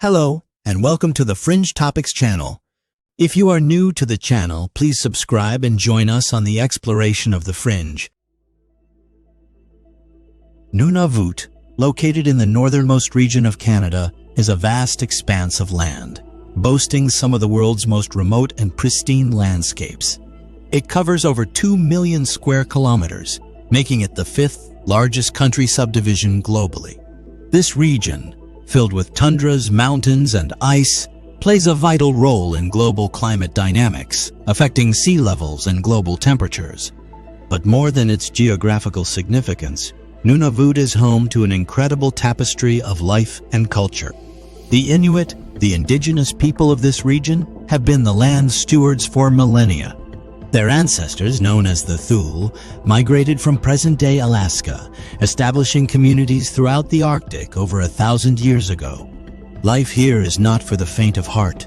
Hello, and welcome to the Fringe Topics channel. If you are new to the channel, please subscribe and join us on the exploration of the fringe. Nunavut, located in the northernmost region of Canada, is a vast expanse of land, boasting some of the world's most remote and pristine landscapes. It covers over 2 million square kilometers, making it the fifth largest country subdivision globally. This region, filled with tundras, mountains, and ice, plays a vital role in global climate dynamics, affecting sea levels and global temperatures. But more than its geographical significance, Nunavut is home to an incredible tapestry of life and culture. The Inuit, the indigenous people of this region, have been the land's stewards for millennia. Their ancestors, known as the Thule, migrated from present-day Alaska, establishing communities throughout the Arctic over 1,000 years ago. Life here is not for the faint of heart.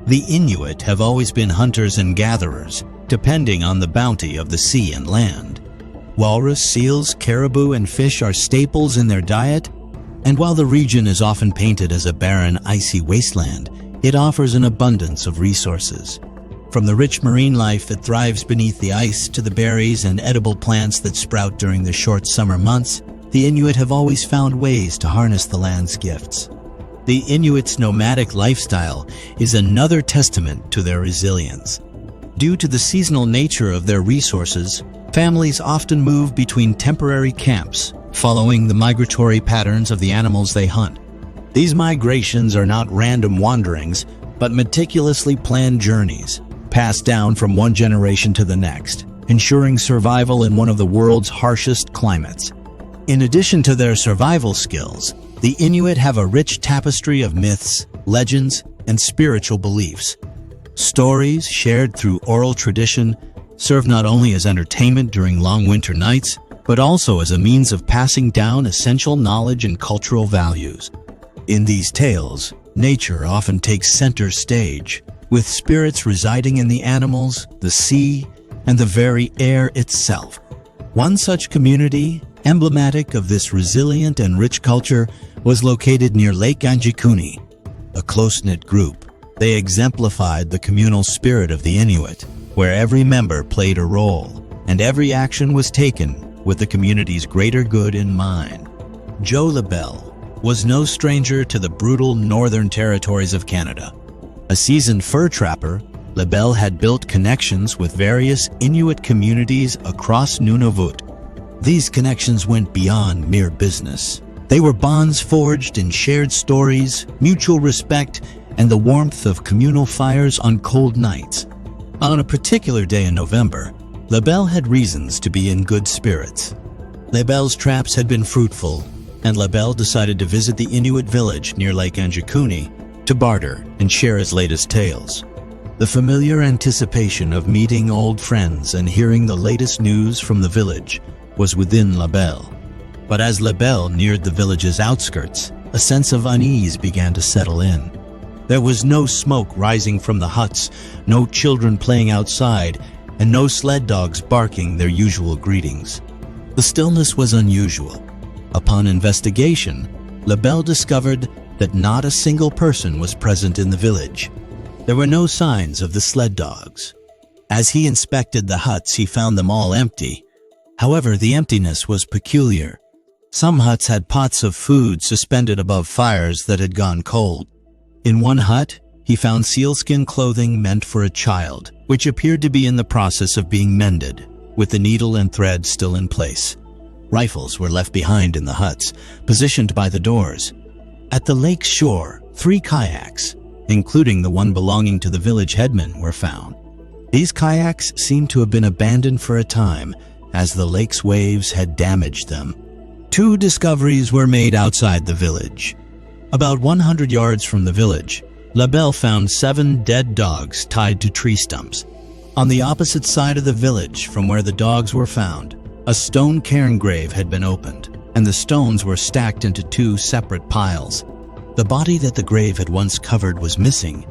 The Inuit have always been hunters and gatherers, depending on the bounty of the sea and land. Walrus, seals, caribou, and fish are staples in their diet, and while the region is often painted as a barren, icy wasteland, it offers an abundance of resources. From the rich marine life that thrives beneath the ice to the berries and edible plants that sprout during the short summer months, the Inuit have always found ways to harness the land's gifts. The Inuits' nomadic lifestyle is another testament to their resilience. Due to the seasonal nature of their resources, families often move between temporary camps, following the migratory patterns of the animals they hunt. These migrations are not random wanderings, but meticulously planned journeys, passed down from one generation to the next, ensuring survival in one of the world's harshest climates. In addition to their survival skills, the Inuit have a rich tapestry of myths, legends, and spiritual beliefs. Stories, shared through oral tradition, serve not only as entertainment during long winter nights, but also as a means of passing down essential knowledge and cultural values. In these tales, nature often takes center stage, with spirits residing in the animals, the sea, and the very air itself. One such community, emblematic of this resilient and rich culture, was located near Lake Angikuni. A close-knit group, they exemplified the communal spirit of the Inuit, where every member played a role, and every action was taken with the community's greater good in mind. Joe LaBelle was no stranger to the brutal northern territories of Canada. A seasoned fur trapper, LaBelle had built connections with various Inuit communities across Nunavut. These connections went beyond mere business. They were bonds forged in shared stories, mutual respect, and the warmth of communal fires on cold nights. On a particular day in November, LaBelle had reasons to be in good spirits. LaBelle's traps had been fruitful, and LaBelle decided to visit the Inuit village near Lake Angikuni to barter and share his latest tales. The familiar anticipation of meeting old friends and hearing the latest news from the village was within LaBelle. But as LaBelle neared the village's outskirts, a sense of unease began to settle in. There was no smoke rising from the huts, no children playing outside, and no sled dogs barking their usual greetings. The stillness was unusual. Upon investigation, LaBelle discovered that not a single person was present in the village. There were no signs of the sled dogs. As he inspected the huts, he found them all empty. However, the emptiness was peculiar. Some huts had pots of food suspended above fires that had gone cold. In one hut, he found sealskin clothing meant for a child, which appeared to be in the process of being mended, with the needle and thread still in place. Rifles were left behind in the huts, positioned by the doors. At the lake's shore, 3 kayaks, including the one belonging to the village headman, were found. These kayaks seemed to have been abandoned for a time, as the lake's waves had damaged them. 2 discoveries were made outside the village. About 100 yards from the village, LaBelle found 7 dead dogs tied to tree stumps. On the opposite side of the village from where the dogs were found, a stone cairn grave had been opened, and the stones were stacked into 2 separate piles. The body that the grave had once covered was missing.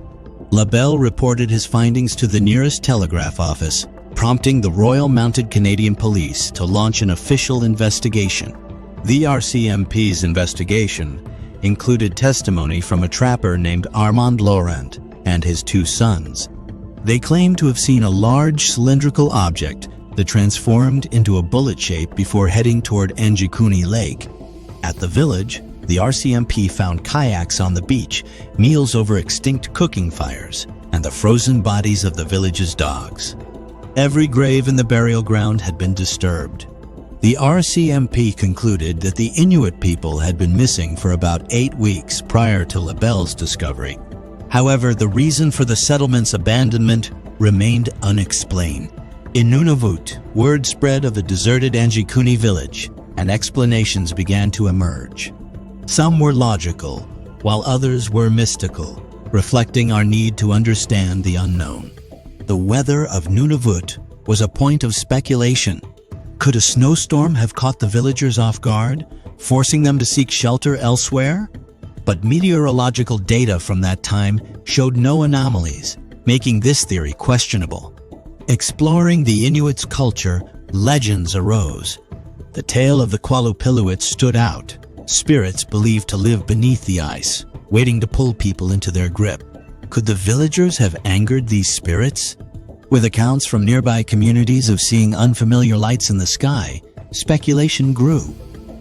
LaBelle reported his findings to the nearest telegraph office, prompting the Royal Mounted Canadian Police to launch an official investigation. The RCMP's investigation included testimony from a trapper named Armand Laurent and his two sons. They claimed to have seen a large cylindrical object that transformed into a bullet shape before heading toward Anjikuni Lake. At the village, the RCMP found kayaks on the beach, meals over extinct cooking fires, and the frozen bodies of the village's dogs. Every grave in the burial ground had been disturbed. The RCMP concluded that the Inuit people had been missing for about 8 weeks prior to Lebel's discovery. However, the reason for the settlement's abandonment remained unexplained. In Nunavut, word spread of the deserted Anjikuni village, and explanations began to emerge. Some were logical, while others were mystical, reflecting our need to understand the unknown. The weather of Nunavut was a point of speculation. Could a snowstorm have caught the villagers off guard, forcing them to seek shelter elsewhere? But meteorological data from that time showed no anomalies, making this theory questionable. Exploring the Inuits' culture, legends arose. The tale of the Qualupiluit stood out, spirits believed to live beneath the ice, waiting to pull people into their grip. Could the villagers have angered these spirits? With accounts from nearby communities of seeing unfamiliar lights in the sky, speculation grew.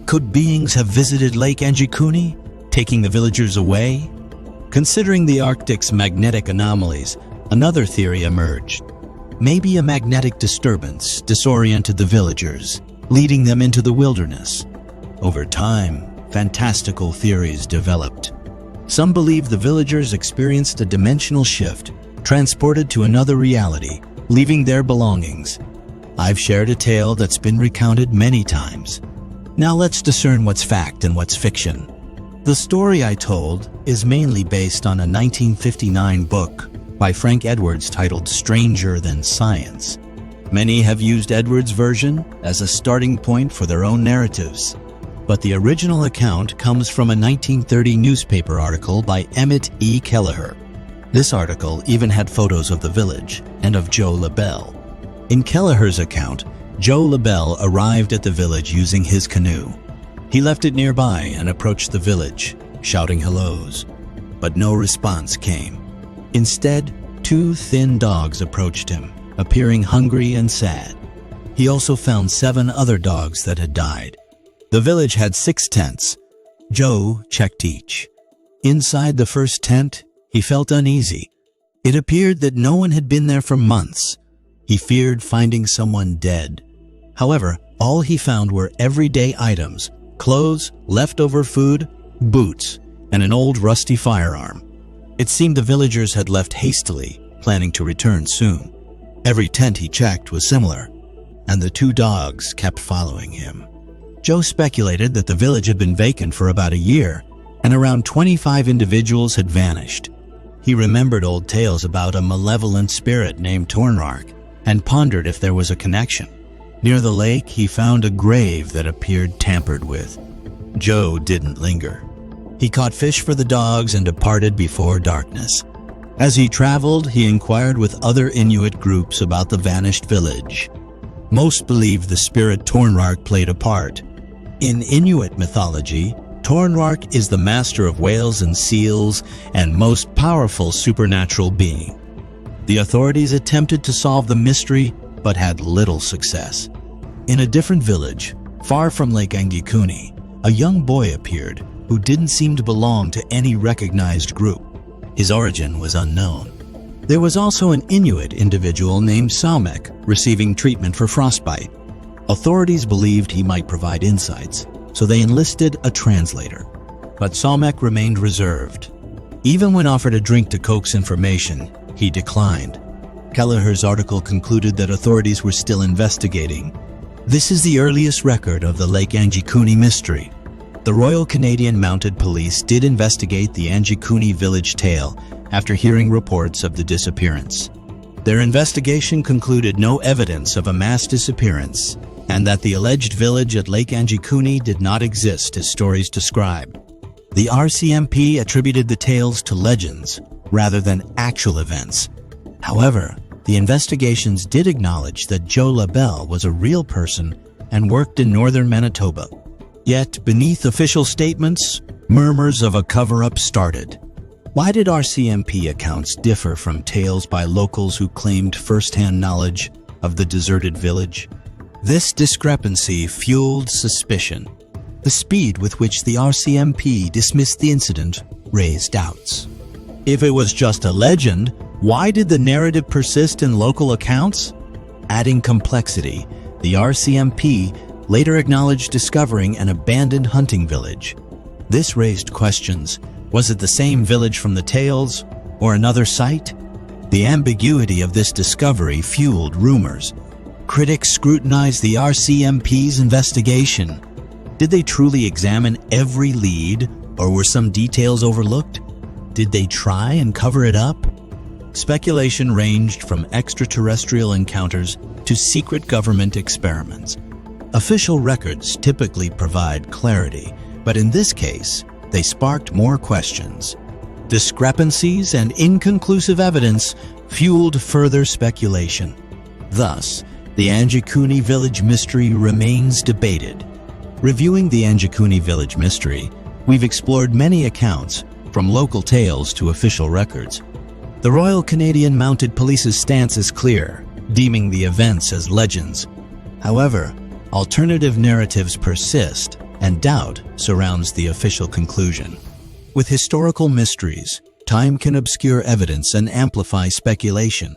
Could beings have visited Lake Angikuni, taking the villagers away? Considering the Arctic's magnetic anomalies, another theory emerged. Maybe a magnetic disturbance disoriented the villagers, leading them into the wilderness. Over time, fantastical theories developed. Some believe the villagers experienced a dimensional shift, transported to another reality, leaving their belongings. I've shared a tale that's been recounted many times. Now let's discern what's fact and what's fiction. The story I told is mainly based on a 1959 book by Frank Edwards titled Stranger Than Science. Many have used Edwards' version as a starting point for their own narratives, but the original account comes from a 1930 newspaper article by Emmett E. Kelleher. This article even had photos of the village and of Joe Lebel. In Kelleher's account, Joe Lebel arrived at the village using his canoe. He left it nearby and approached the village, shouting hellos, but no response came. Instead, 2 thin dogs approached him, appearing hungry and sad. He also found 7 other dogs that had died. The village had 6 tents. Joe checked each. Inside the first tent, he felt uneasy. It appeared that no one had been there for months. He feared finding someone dead. However, all he found were everyday items: clothes, leftover food, boots, and an old rusty firearm. It seemed the villagers had left hastily, planning to return soon. Every tent he checked was similar, and the 2 dogs kept following him. Joe speculated that the village had been vacant for about a year, and around 25 individuals had vanished. He remembered old tales about a malevolent spirit named Tornark, and pondered if there was a connection. Near the lake, he found a grave that appeared tampered with. Joe didn't linger. He caught fish for the dogs and departed before darkness. As he traveled, he inquired with other Inuit groups about the vanished village. Most believed the spirit Tornark played a part. In Inuit mythology, Tornark is the master of whales and seals and most powerful supernatural being. The authorities attempted to solve the mystery, but had little success. In a different village, far from Lake Angikuni, a young boy appeared who didn't seem to belong to any recognized group. His origin was unknown. There was also an Inuit individual named Saumek receiving treatment for frostbite. Authorities believed he might provide insights, so they enlisted a translator. But Saumek remained reserved. Even when offered a drink to coax information, he declined. Kelleher's article concluded that authorities were still investigating. This is the earliest record of the Lake Angikuni mystery. The Royal Canadian Mounted Police did investigate the Anjikuni village tale after hearing reports of the disappearance. Their investigation concluded no evidence of a mass disappearance and that the alleged village at Lake Angikuni did not exist as stories describe. The RCMP attributed the tales to legends rather than actual events. However, the investigations did acknowledge that Joe Lebel was a real person and worked in northern Manitoba. Yet, beneath official statements, murmurs of a cover-up started. Why did RCMP accounts differ from tales by locals who claimed first-hand knowledge of the deserted village? This discrepancy fueled suspicion. The speed with which the RCMP dismissed the incident raised doubts. If it was just a legend, why did the narrative persist in local accounts? Adding complexity, the RCMP later acknowledged discovering an abandoned hunting village. This raised questions. Was it the same village from the tales, or another site? The ambiguity of this discovery fueled rumors. Critics scrutinized the RCMP's investigation. Did they truly examine every lead, or were some details overlooked? Did they try and cover it up? Speculation ranged from extraterrestrial encounters to secret government experiments. Official records typically provide clarity, but in this case, they sparked more questions. Discrepancies and inconclusive evidence fueled further speculation. Thus, the Anjikuni village mystery remains debated. Reviewing the Anjikuni village mystery, we've explored many accounts, from local tales to official records. The Royal Canadian Mounted Police's stance is clear, deeming the events as legends. However, alternative narratives persist, and doubt surrounds the official conclusion. With historical mysteries, time can obscure evidence and amplify speculation.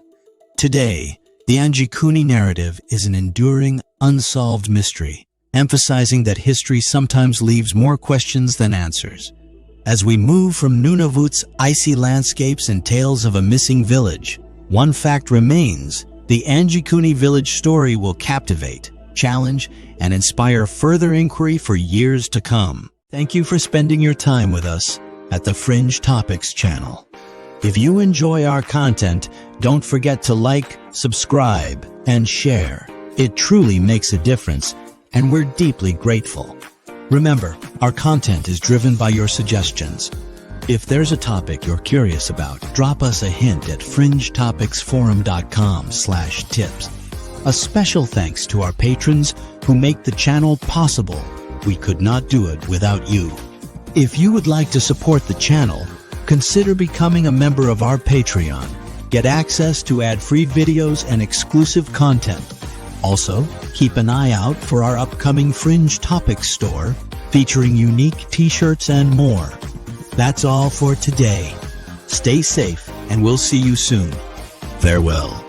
Today, the Anjikuni narrative is an enduring, unsolved mystery, emphasizing that history sometimes leaves more questions than answers. As we move from Nunavut's icy landscapes and tales of a missing village, one fact remains: the Anjikuni village story will captivate, challenge, and inspire further inquiry for years to come. Thank you for spending your time with us at the Fringe Topics channel. If you enjoy our content, don't forget to like, subscribe, and share. It truly makes a difference, and we're deeply grateful. Remember, our content is driven by your suggestions. If there's a topic you're curious about, drop us a hint at fringetopicsforum.com/tips. A special thanks to our patrons who make the channel possible. We could not do it without you. If you would like to support the channel, consider becoming a member of our Patreon. Get access to ad-free videos and exclusive content. Also, keep an eye out for our upcoming Fringe Topics store, featuring unique t-shirts and more. That's all for today. Stay safe, and we'll see you soon. Farewell.